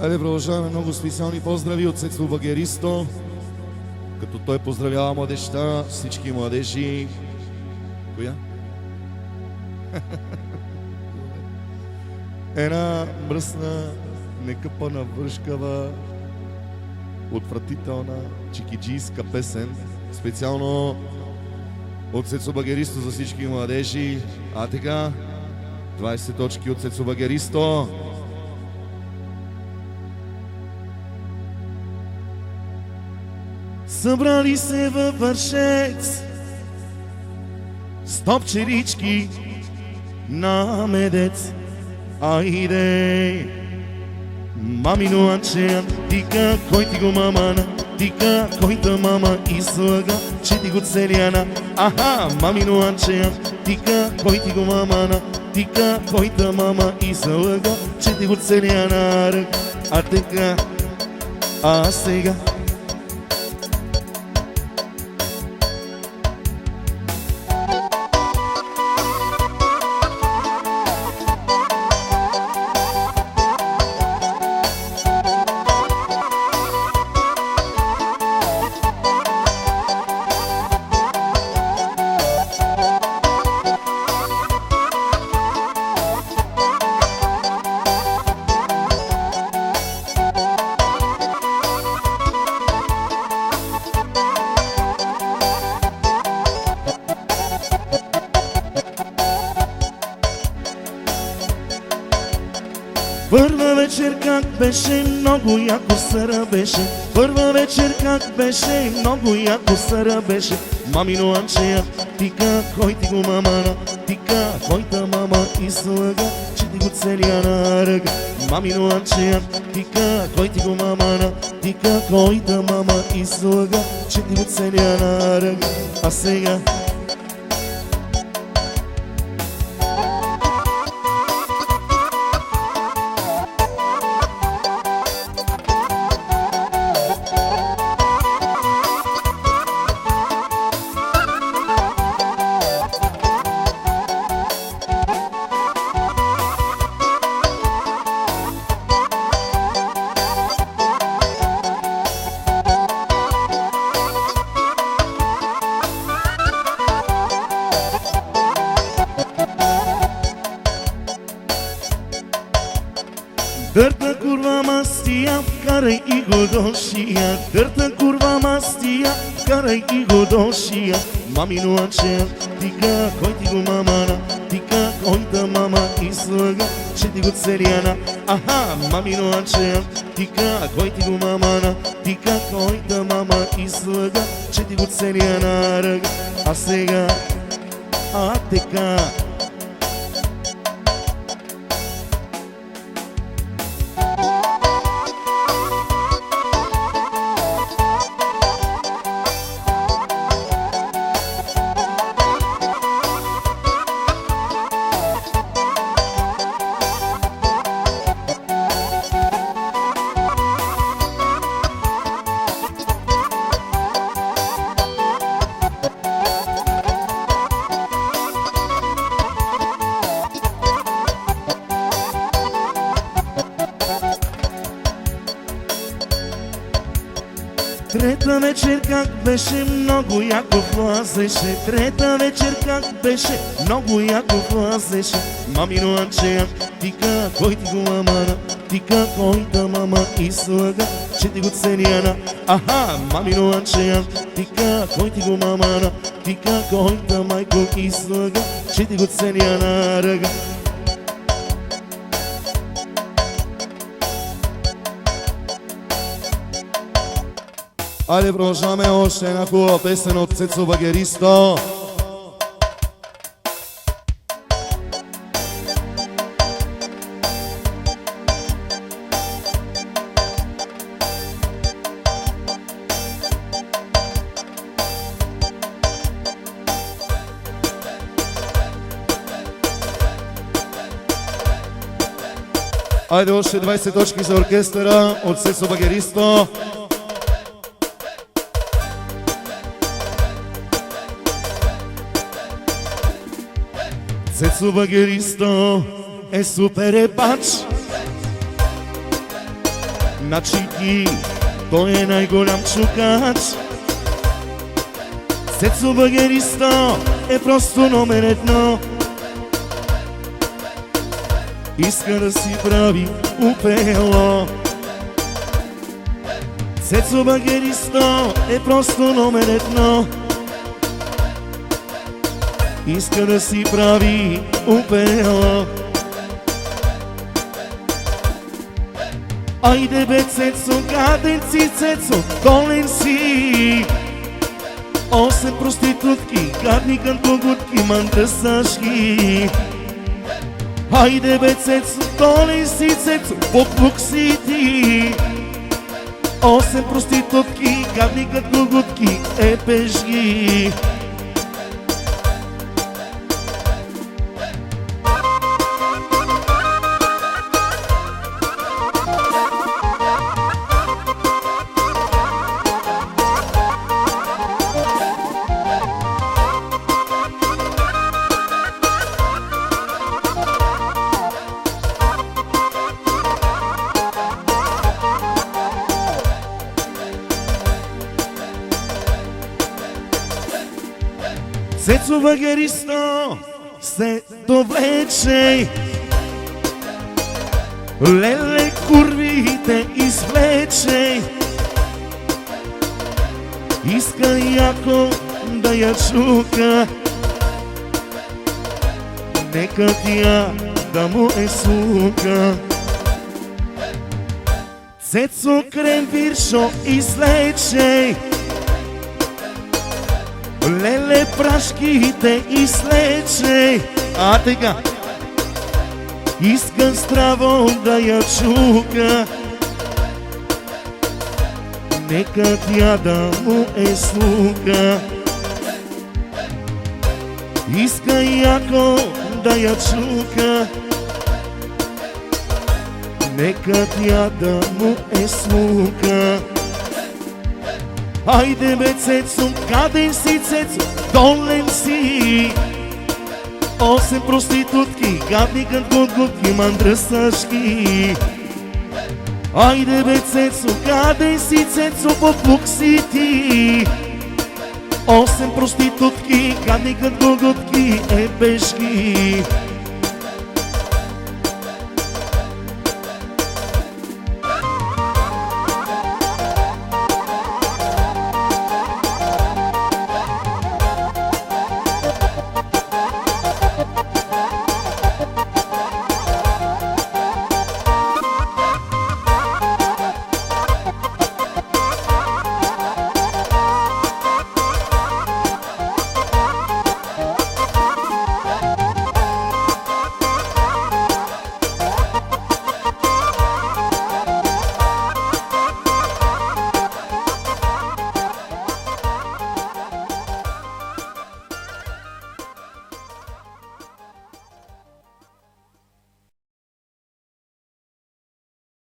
Айде, продължаваме много специални поздрави от Цецо Багеристо, като той поздравява младежта, всички младежи. Коя? Една мръсна, некъпана, вършкава, отвратителна чикиджийска песен, специално от Цецо Багеристо за всички младежи. А така, 20 точки от Цецо Багеристо. Събрали се във Вършец стопчерички на медец. Айде, мамино анчея, тика, кой ти го мамана, тика, койта мама излага, че ти го целяна. Аха, мамино анчея, тика, кой ти го мамана, тика, койта мама излага, че ти го целяна. А така, а сега първа вечер как беше, много яко сара беше. Първа вечер как беше, много яко сара беше. Мамино анчея, тика, кой ти го мамана, тика, койта мама излага, че ти го целя на ръга. Мамино анчея, тика, кой ти го мамана, тика, койта мама излага, че ти го целя на ръга. А сега дърта курва мастия, карай и го до шия. Дърта курва мастия, карай и го до шия. Мамино анчея, тика, кой ти го мамана, тика, койта мама излага, че ти го целяна. Аха, мамино анчея, тика, кой ти го мамана, тика, койта мама излага, че ти го целяна ръга. А сега, а така трета вечер как беше, много яко влазеше. Трета вечер как беше, много яко влазеше. Мамино анчея, тика, кой ти го мамана, тика, койта мама излага, че ти го целяна. Аха, мамино анчея, тика, кой ти го мамана, тика, койта майко излага, че ти го целяна ръга. Айде, продължаваме още една хубава песен от Цецо Багеристо. Айде, още 20 точки за оркестъра от Цецо Багеристо. Цецо Багеристо е супер епач. Значи ти, той е най-голям чукач. Цецо Багериста е просто номер едно. Иска да си прави упело. Цецо Багериста е просто номер едно. Иска да си прави упело. Айде бе, Цецо, гаден си, Цецо, долен си. 8 проститутки, гадни кантогутки, мандрасашки. Айде бе, Цецо, долен си, Цецо, поплук си ти. 8 проститутки, гадни кантогутки, епешки. Цецо Багериста се довлече, леле курвите извлече. Иска яко да я чука, нека тя да му е сука. Цецо кремвиршо извлече, леле прашките излече. А тега иска здраво да я чука, нека тя да му е слуга. Иска яко да я чука, нека тя да му е слуга. Айде бе, Цецо, гаден си, Цецо, долен си. 8 проститутки, гадни кантогутки, мандрасашки. Айде бе, Цецо, гаден си, Цецо, поплук си ти. 8 проститутки, гадни кантогутки, епешки.